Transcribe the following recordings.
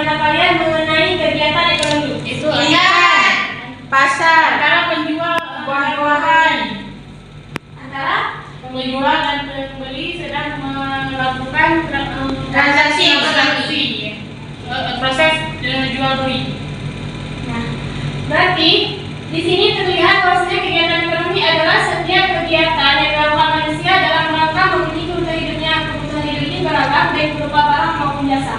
kata kalian mengenai kegiatan ekonomi? Itu ikan, pasar, Antara penjual buah-buahan, Antara penjual dan pembeli sedang melakukan transaksi. proses jual beli. Nah, berarti di sini terlihat bahwasanya kegiatan ekonomi adalah setiap kegiatan yang dilakukan manusia dalam rangka memenuhi kebutuhan hidupnya. Kebutuhan hidup ini beragam baik berupa barang maupun jasa.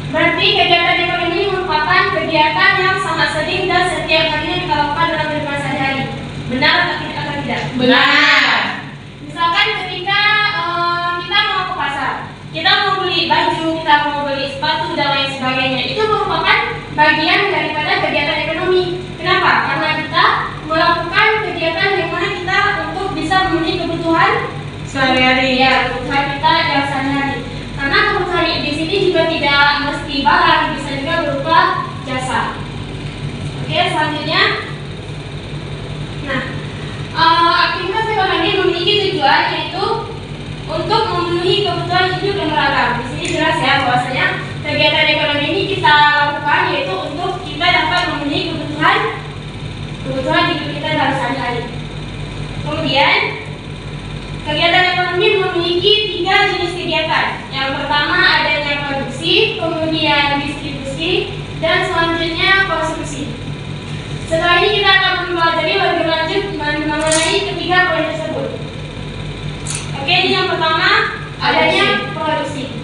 Berarti kegiatan ekonomi merupakan kegiatan yang sangat sering dan setiap harinya kita lakukan dalam kehidupan sehari-hari. Benar atau tidak? Benar. Misalkan ketika kita mau ke pasar, kita mau beli baju, kita mau beli sepatu dan lain sebagainya, itu merupakan bagian daripada kegiatan ekonomi. Kenapa? Karena kita melakukan kegiatan yang mana kita untuk bisa memenuhi kebutuhan Sehari-hari. ya, kebutuhan kita yang sehari-hari. Karena kebutuhan di sini juga tidak mesti barang, bisa juga berupa jasa. Oke, selanjutnya. Nah, aktivitas ekonomi memiliki tujuan yaitu untuk memenuhi kebutuhan hidup yang beragam. Di sini jelas ya bahwasanya kegiatan ekonomi ini kita lakukan yaitu untuk kita dapat memenuhi kebutuhan hidup kita dalam sehari-hari. Kemudian kegiatan ekonomi memiliki 3 jenis kegiatan. Yang pertama adanya produksi, kemudian distribusi, dan selanjutnya konsumsi. Setelah ini kita akan mempelajari lebih lanjut mengenai ketiga poin tersebut. Oke, ini yang pertama adanya produksi.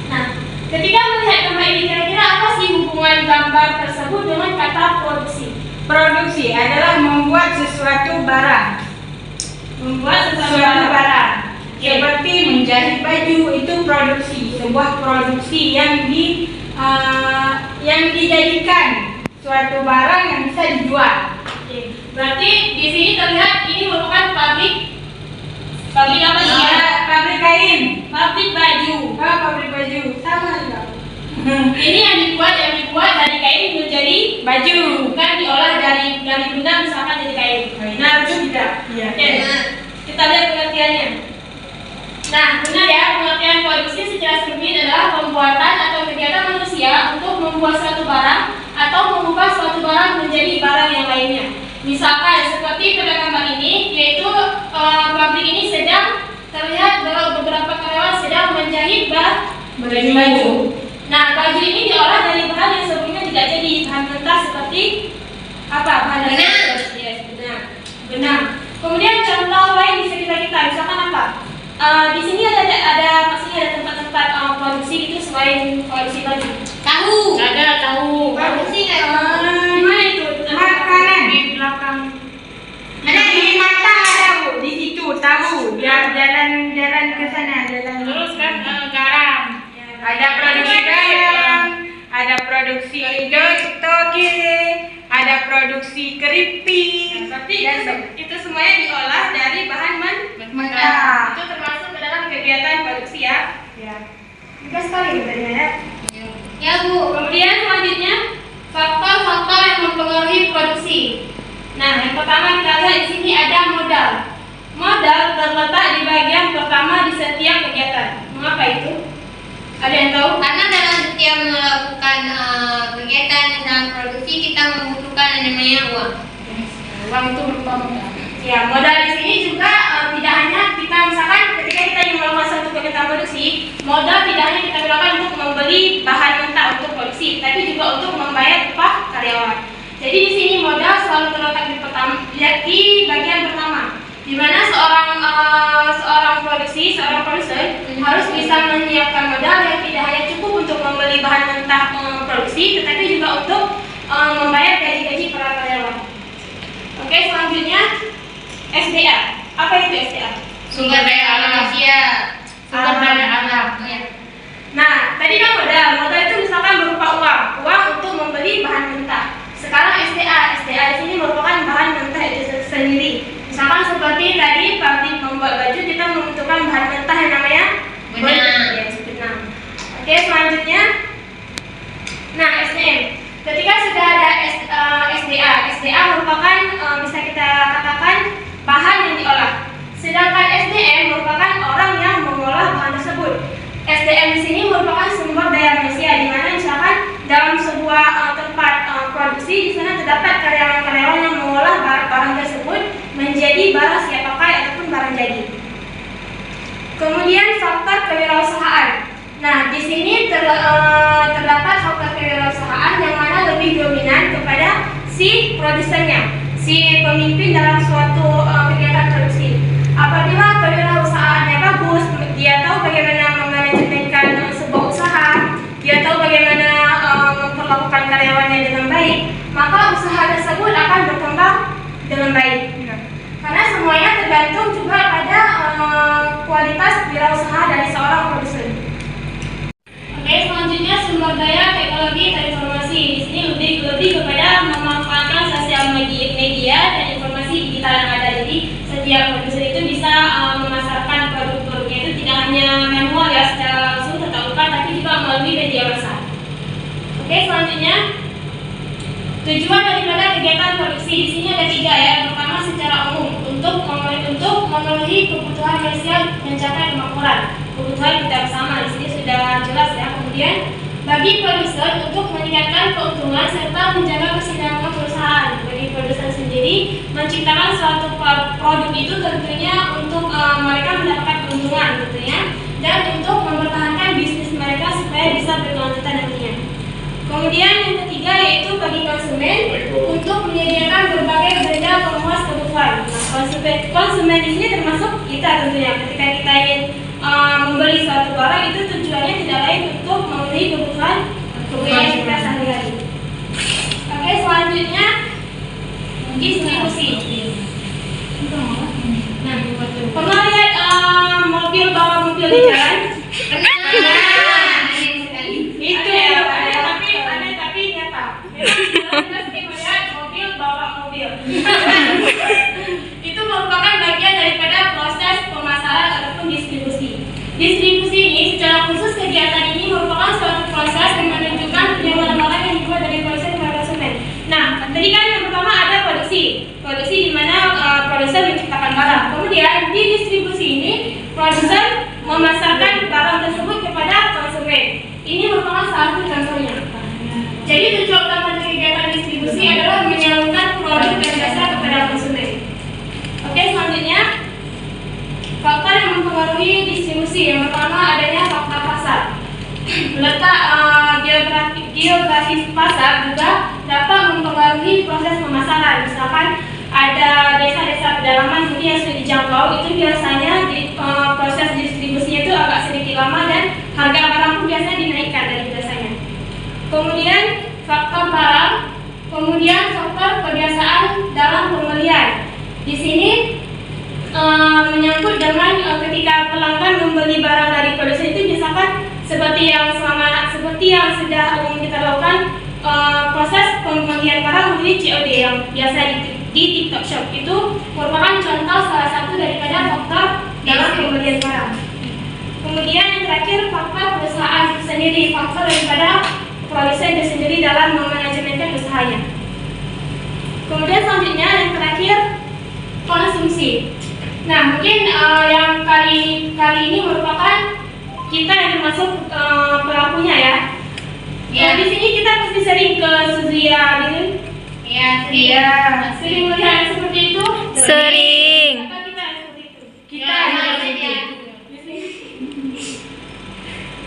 Nah, ketika melihat gambar ini kira-kira apa sih hubungan gambar tersebut dengan kata produksi? Produksi adalah membuat sesuatu barang. Membuat sesuatu barang. Seperti menjahit baju itu produksi, sebuah produksi yang dijadikan suatu barang yang bisa dijual. Oke. Berarti di sini terlihat ini merupakan pabrik apa sih? Pabrik kain. Pabrik baju. Pabrik baju sama juga. Ini yang dibuat dari kain menjadi Baju. bukan diolah dari benda misalkan jadi kain. Benar juga. Iya. Oke. Kita lihat pengertiannya. Nah, benar ya, pengertian produksi secara sempit adalah pembuatan atau kegiatan manusia untuk membuat suatu barang atau mengubah suatu barang menjadi barang yang lainnya. Misalkan seperti pada gambar ini, yaitu pabrik ini sedang terlihat bahwa beberapa karyawan sedang menjahit baju. Nah, baju ini diolah dari bahan yang sebelumnya tidak jadi, bahan mentah seperti apa? Bahan Benang. Yes, benang. Kemudian contoh lain bisa kita misalkan apa? Di sini ada pastinya ada tempat-tempat produksi itu selain produksi baju. Tahu. Ada tahu. Produksi nggak? Mana itu? Makanan. Di belakang. Ada di mata ada Bu, di situ tahu. Jalan ke sana, jalan. Terus kan garam. Ada produksi garam, ada produksi toge, ada produksi keripik. Berarti dan itu semuanya diolah dari bahan mentah. Itu termasuk ke dalam kegiatan produksi ya. Ya. Mudah sekali katanya ya. Ya Bu. Kemudian selanjutnya faktor-faktor yang mempengaruhi produksi. Nah, yang pertama kita lihat di sini ada modal. Modal terletak di bagian pertama di setiap kegiatan. Mengapa itu? Ada yang tahu? Karena dalam setiap melakukan kegiatan dalam produksi kita membutuhkan yang namanya uang. Uang itu berupa modal. Ya, modal di sini juga tidak hanya kita misalkan ketika kita ingin melakukan suatu kegiatan produksi, modal tidak hanya kita gunakan untuk membeli bahan mentah untuk produksi, tapi juga untuk membayar upah karyawan. Jadi di sini modal selalu terletak di bagian pertama, di mana seorang produsen harus bisa menyiapkan modal yang tidak hanya cukup untuk membeli bahan mentah produksi, tetapi juga untuk membayar gaji-gaji para karyawan. Oke, selanjutnya SDA. Apa itu SDA? Sumber daya alam. Sumber daya alam. Nah, tadi kan modal itu misalkan berupa uang untuk membeli bahan mentah. Sekarang SDA di sini merupakan bahan mentah itu sendiri. Misalkan seperti tadi pabrik membuat baju, kita membutuhkan bahan mentah yang namanya Benang. benang. Oke, selanjutnya, nah SDM. Ketika sudah ada SDA merupakan bisa kita katakan bahan yang diolah. Sedangkan SDM merupakan orang yang mengolah bahan tersebut. SDM di sini merupakan sumber daya manusia, di mana dalam sebuah tempat produksi, di sana terdapat karyawan-karyawan yang mengolah barang tersebut menjadi barang siap pakai ataupun barang jadi. Kemudian faktor kewirausahaan. Nah, di sini terdapat faktor kewirausahaan yang mana lebih dominan kepada si produsennya, si pemimpin dalam suatu kegiatan produksi. Apabila kewirausahaannya bagus, dia tahu bagaimana memanajemenkan sebuah usaha, dia tahu bagaimana memperlakukan karyawannya dengan baik, maka usaha tersebut akan berkembang dengan baik. Karena semuanya tergantung juga pada kualitas wirausaha dari seorang produsen. Oke, selanjutnya sumber daya teknologi dan informasi. Di sini lebih kepada memanfaatkan sosial media dan informasi digital yang ada. Jadi setiap produsen itu bisa memasarkan produk-produknya itu tidak hanya manual ya secara langsung tatap muka, tapi juga melalui media massa. Oke, selanjutnya tujuan daripada kegiatan produksi di sini ada 3 ya. Yang pertama secara umum untuk memenuhi kebutuhan manusia mencapai kemakmuran. Kebutuhan kita bersama di sini sudah jelas ya. Kemudian bagi produsen untuk meningkatkan keuntungan serta menjaga kesinambungan perusahaan. Bagi produsen sendiri menciptakan suatu produk itu tentunya untuk mereka mendapatkan keuntungan tentunya, dan untuk mempertahankan bisnis mereka supaya bisa berkelanjutan nantinya. Kemudian yang ketiga yaitu bagi konsumen untuk menyediakan berbagai benda pemuas kebutuhan. Nah, konsumen di sini termasuk kita tentunya. Ketika kita ingin membeli suatu barang itu tujuannya tidak lain untuk memenuhi kebutuhan kita sehari-hari. Oke, selanjutnya distribusi. Nah, pernah lihat mobil bawa mobil di jalan? Itu ya, aneh tapi nyata. Memang jelas melihat mobil bawa mobil. Itu merupakan bagian daripada proses pemasaran ataupun distribusi. Distribusi ini secara khusus kegiatan ini merupakan suatu proses yang menunjukkan penjualan barang yang dibuat dari produsen kepada konsumen. Nah, tadi kan yang pertama ada produksi di mana produsen menciptakan barang. Kemudian di distribusi ini produsen memasarkan barang tersebut kepada konsumen. Ini merupakan salah satu contohnya. Jadi tujuan utama dari kegiatan distribusi adalah menyalurkan produk dan jasa kepada konsumen. Oke, selanjutnya faktor yang mempengaruhi distribusi. Yang pertama adanya faktor pasar. Letak geografis pasar juga dapat mempengaruhi proses pemasaran. Misalkan ada desa-desa pedalaman mungkin yang sudah dijangkau, itu biasanya proses distribusinya itu agak sedikit lama dan harga barang pun biasanya dinaikkan dari biasanya. Kemudian faktor barang, kemudian faktor kebiasaan dalam pembelian. Di sini menyangkut dengan ketika pelanggan membeli barang dari produsen itu misalkan seperti yang sudah umum kita lakukan, proses pembelian barang melalui COD yang biasa di TikTok Shop itu merupakan contoh salah satu daripada faktor dalam pembelian barang. Kemudian yang terakhir faktor perusahaan itu sendiri, faktor daripada produsen itu sendiri dalam memanajemenkan usahanya. Kemudian selanjutnya yang terakhir konsumsi. Nah, mungkin yang kali ini merupakan kita yang termasuk pelakunya ya. Ya. Di sini kita pasti sering ke Suzuya gitu. Iya, Sering melihat yang seperti itu. Sering. Apa kita yang seperti itu? Kita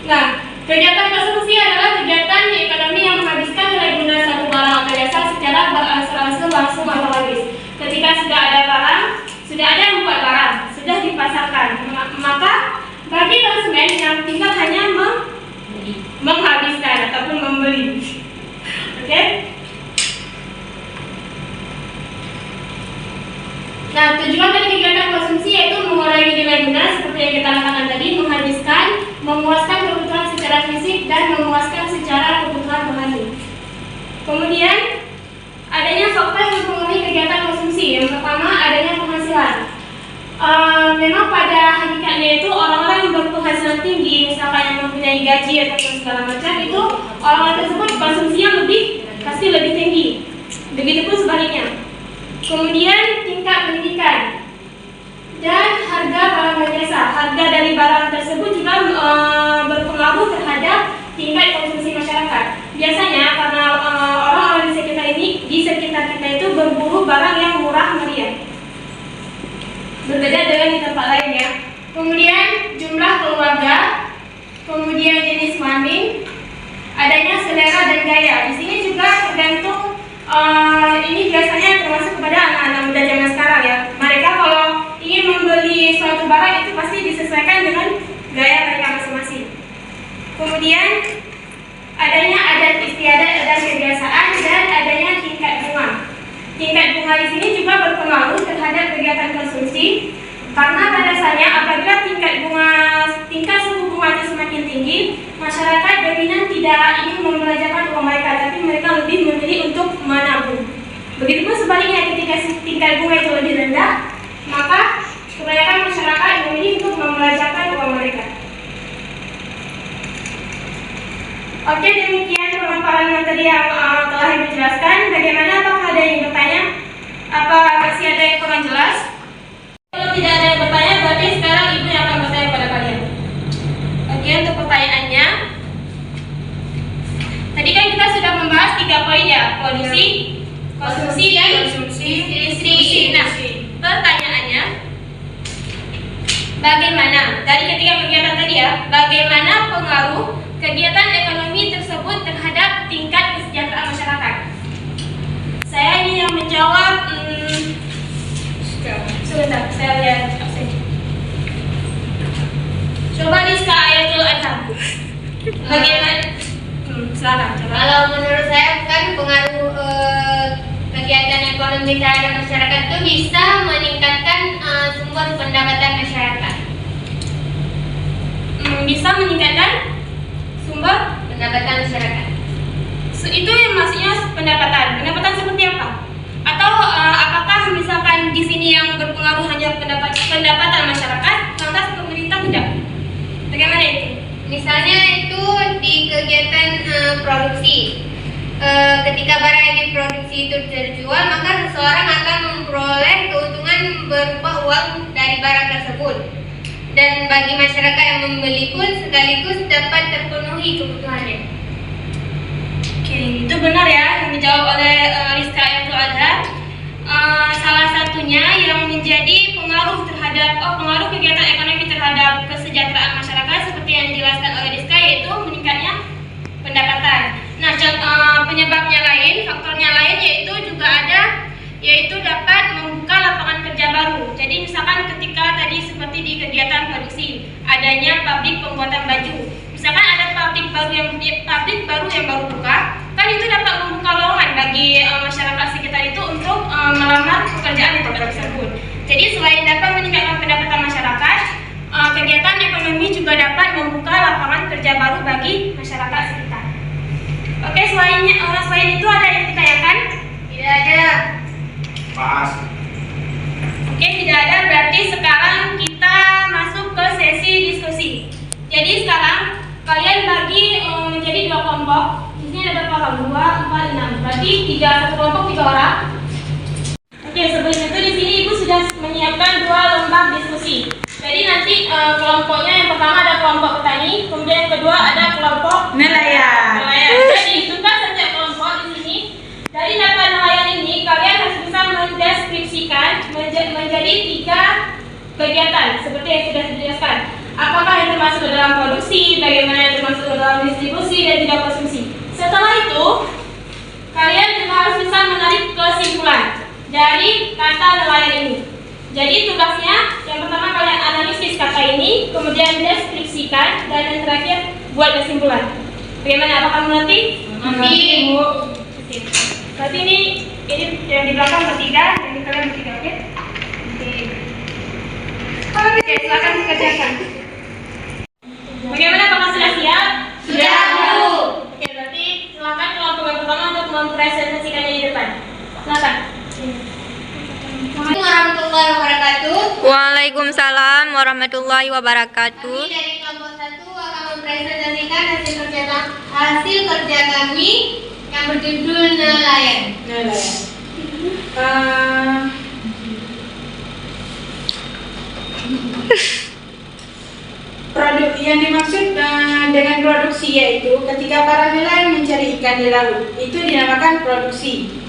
Nah, kegiatan konsumsi adalah kegiatan di ekonomi yang menghabiskan nilai guna satu barang atau jasa secara berangsur-angsur langsung atau habis. Ketika sudah ada barang, sudah ada yang membuat barang, sudah dipasarkan, maka bagi konsumen yang tinggal hanya menghabiskan ataupun membeli. Oke? Nah, tujuan dari kegiatan konsumsi yaitu mengurangi nilai guna seperti yang kita katakan tadi, menghabiskan, memuaskan kebutuhan secara fisik dan memuaskan secara kebutuhan rohani. Kemudian adanya faktor yang mempengaruhi kegiatan konsumsi. Yang pertama adanya penghasilan. Memang pada hakikatnya itu orang-orang yang berpenghasilan tinggi, misalkan yang mempunyai gaji ataupun segala macam, itu orang-orang tersebut konsumsinya pasti lebih tinggi. Begitupun sebaliknya. Kemudian tingkat pendidikan dan harga barang dan jasa. Harga dari barang tersebut juga berpengaruh terhadap tingkat konsumsi masyarakat. biasanya karena orang-orang di sekitar kita itu berburu barang yang murah meriah. Berbeda dengan di tempat lain ya. Kemudian jumlah keluarga, kemudian jenis kelamin, adanya selera dan gaya. Di sini juga tergantung ini biasanya termasuk kepada anak-anak muda zaman sekarang ya. Mereka kalau ingin membeli suatu barang itu pasti disesuaikan dengan gaya mereka masing-masing. Kemudian adanya adat istiadat dan kebiasaan dan adanya tingkat bunga. Tingkat bunga di sini juga berpengaruh terhadap kegiatan konsumsi karena pada dasarnya apabila tingkat suku bunga itu semakin tinggi, masyarakat dominan tidak ingin membelanjakan uang mereka, tapi mereka lebih memilih untuk menabung. Begitupun sebaliknya ketika tingkat bunga itu lebih rendah, maka kebanyakan masyarakat memilih untuk membelanjakan uang mereka. Oke, demikian pemaparan materi yang telah Ibu jelaskan. Bagaimana, apakah ada yang bertanya? Apa masih ada yang kurang jelas? Kalau tidak ada yang bertanya, berarti sekarang Ibu yang akan bertanya pada kalian. Oke, untuk pertanyaannya, tadi kan kita sudah membahas 3 poin ya, produksi, konsumsi, dan distribusi. Nah, pertanyaannya, bagaimana dari ketiga kegiatan tadi ya, bagaimana pengaruh kegiatan ekonomi tersebut terhadap tingkat kesejahteraan masyarakat? Saya ini yang menjawab. Sebentar, saya lihat absen. Coba Rizka Ayatul Adham. Bagaimana? Silakan. Kalau menurut saya kan pengaruh kegiatan ekonomi terhadap masyarakat itu bisa meningkatkan sumber pendapatan masyarakat. Bisa meningkatkan sumber Pendapatan masyarakat. itu yang maksudnya pendapatan. Pendapatan seperti apa? Atau apakah misalkan di sini yang berpengaruh hanya pendapatan masyarakat, lantas pemerintah tidak? Bagaimana itu? Misalnya itu di kegiatan produksi. Ketika barang yang diproduksi itu terjual, maka seseorang akan memperoleh keuntungan berupa uang dari barang tersebut. Dan bagi masyarakat yang membeli pun sekaligus dapat terpenuhi kebutuhannya. Oke, itu benar ya yang dijawab oleh Rizka Ayatul Adham. Salah satunya yang menjadi pengaruh kegiatan ekonomi terhadap kesejahteraan masyarakat seperti yang dijelaskan oleh Rizka, yaitu meningkatnya pendapatan. Nah, penyebabnya lain, faktornya lain yaitu dapat membuka lapangan kerja baru. Jadi misalkan ketika tadi seperti di kegiatan produksi, adanya pabrik pembuatan baju. Misalkan ada pabrik baru yang baru buka, kan itu dapat membuka lowongan bagi masyarakat sekitar itu untuk melamar pekerjaan di tempat tersebut. Jadi selain dapat meningkatkan pendapatan masyarakat, kegiatan ekonomi juga dapat membuka lapangan kerja baru bagi masyarakat sekitar. Oke, selain itu ada yang ditanyakan? Tidak ada. Pas. Oke, tidak ada. Berarti sekarang kita masuk ke sesi diskusi. Jadi sekarang kalian bagi menjadi 2 kelompok. Di sini ada berapa orang? 2, 4, 6. Berarti 1 kelompok 3 orang. Oke, sebelum itu di sini Ibu sudah menyiapkan 2 lembar diskusi. Jadi nanti kelompoknya yang pertama ada kelompok petani, kemudian yang kedua ada kelompok Nelayan. Jadi hitungkan setiap kelompok di sini. Dari data nelayan ini kalian harus bisa mendeskripsikan menjadi 3 kegiatan seperti yang sudah dijelaskan. Apakah yang termasuk dalam produksi, bagaimana yang termasuk dalam distribusi dan juga konsumsi. Setelah itu kalian juga harus bisa menarik kesimpulan dari kata nelayan ini. Jadi tugasnya yang pertama kalian analisis kata ini, kemudian deskripsikan, dan yang terakhir buat kesimpulan. Bagaimana? Apakah mengerti? Mengerti. Berarti ini yang di belakang bertiga, yang di kalian bertiga, oke? Oke, silakan dikerjakan. Bagaimana? Apakah sudah siap? Sudah, Bu. Oke, berarti silakan kelompok yang pertama untuk mempresentasikannya di depan. Silakan. Assalamualaikum warahmatullahi wabarakatuh. Waalaikumsalam warahmatullahi wabarakatuh. Kami dari kelompok 1 akan mempresentasikan hasil kerja kami yang berjudul nelayan. Produk yang dimaksud dengan produksi yaitu ketika para nelayan mencari ikan di laut, itu dinamakan produksi.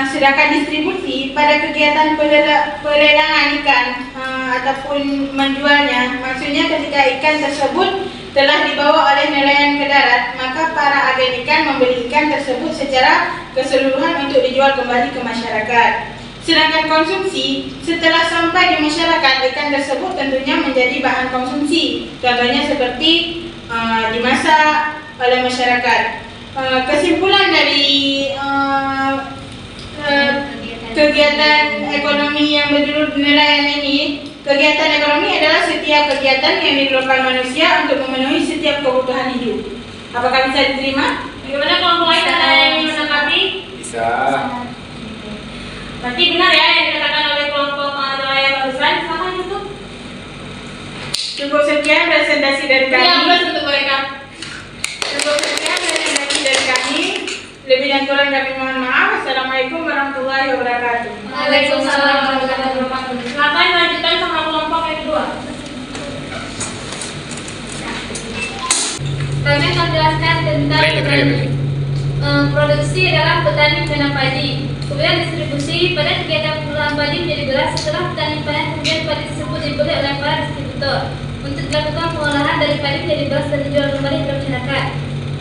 Sedangkan distribusi pada kegiatan pelelangan ikan ataupun menjualnya, maksudnya ketika ikan tersebut telah dibawa oleh nelayan ke darat, maka para agen ikan membeli ikan tersebut secara keseluruhan untuk dijual kembali ke masyarakat. Sedangkan konsumsi, setelah sampai di masyarakat, ikan tersebut tentunya menjadi bahan konsumsi. Contohnya seperti dimasak oleh masyarakat. Kesimpulan dari kegiatan ekonomi yang berjuluk nelayan ini, kegiatan ekonomi adalah setiap kegiatan yang dilakukan manusia untuk memenuhi setiap kebutuhan hidup. Apakah bisa diterima? Bagaimana kelompok lain ada yang ingin menanggapi? Bisa. Berarti benar ya yang dikatakan oleh kelompok nelayan barusan. Silakan itu. Cukup sekian presentasi dari kami. Ya, benar untuk mereka. Cukup sekian presentasi dari kami. Lebih dan kurang kami mohon maaf. Assalamualaikum warahmatullahi wabarakatuh. Waalaikumsalam warahmatullahi wabarakatuh. Silakan lanjutkan sama kelompok yang kedua. Kami akan menjelaskan tentang produksi adalah petani tanam padi. Kemudian distribusi pada kegiatan pengolahan padi menjadi beras setelah petani panen, kemudian padi tersebut dibeli oleh para distributor untuk dilakukan pengolahan dari padi menjadi beras dan dijual kembali ke masyarakat.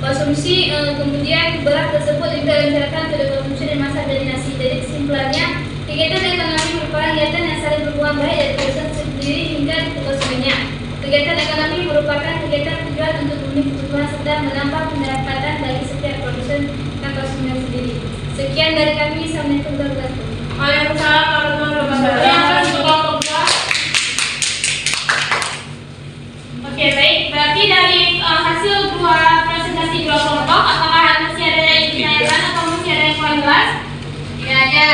Konsumsi, kemudian beras tersebut dibeli oleh masyarakat untuk dikonsumsi dan masak jadi nasi. Jadi kesimpulannya, kegiatan ekonomi merupakan kegiatan yang saling berhubungan baik dari produsen sendiri hingga ke konsumennya. Kegiatan ekonomi merupakan kegiatan tujuan untuk memenuhi kebutuhan serta menambah pendapatan bagi setiap produsen dan konsumen sendiri. Sekian dari kami. Assalamualaikum warahmatullahi wabarakatuh. Waalaikumsalam warahmatullahi wabarakatuh. Yang akan untuk kelompok dua. Oke, baik. Berarti dari hasil dua presentasi dua kelompok, apakah masih ada yang ingin ditanyakan atau masih ada yang kurang jelas? Tidak ada.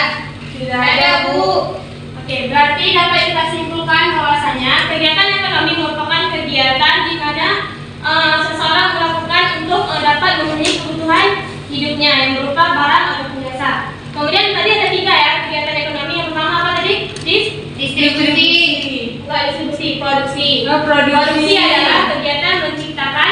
Tidak ada, Bu. Oke, berarti dapat kita simpulkan bahwasanya kegiatan ekonomi merupakan kegiatan di mana seseorang melakukan untuk dapat memenuhi kebutuhan hidupnya yang berupa barang ataupun jasa. Kemudian tadi ada tiga ya kegiatan ekonomi. Yang pertama apa tadi? Distribusi. Bukan distribusi, produksi. Produksi. Produksi adalah kegiatan menciptakan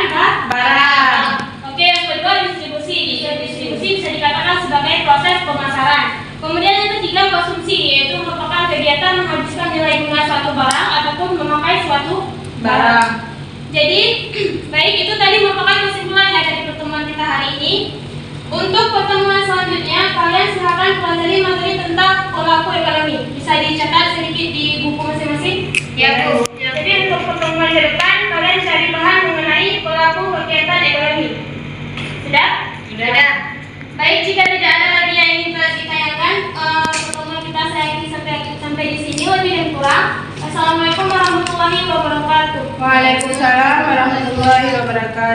Barang. Oke, yang kedua distribusi. Distribusi bisa dikatakan sebagai proses pemasaran. Kemudian yang ketiga konsumsi, yaitu merupakan kegiatan menghabiskan nilai guna suatu barang ataupun memakai suatu Barang. Jadi, baik itu tadi merupakan kesimpulan ya dari pertemuan kita hari ini. Untuk pertemuan selanjutnya, kalian silakan pelajari materi tentang perilaku ekonomi. Bisa dicatat sedikit di buku masing-masing. Ya, Bu. Jadi untuk pertemuan ke depan, kalian cari bahan mengenai perilaku kegiatan ekonomi. Sudah? Sudah ada. Baik, jika tidak ada lagi yang ingin ditanyakan, pertemuan kita saya akhiri sampai di sini. Lebih dan kurang, assalamualaikum warahmatullahi wabarakatuh. Waalaikumsalam warahmatullahi wabarakatuh.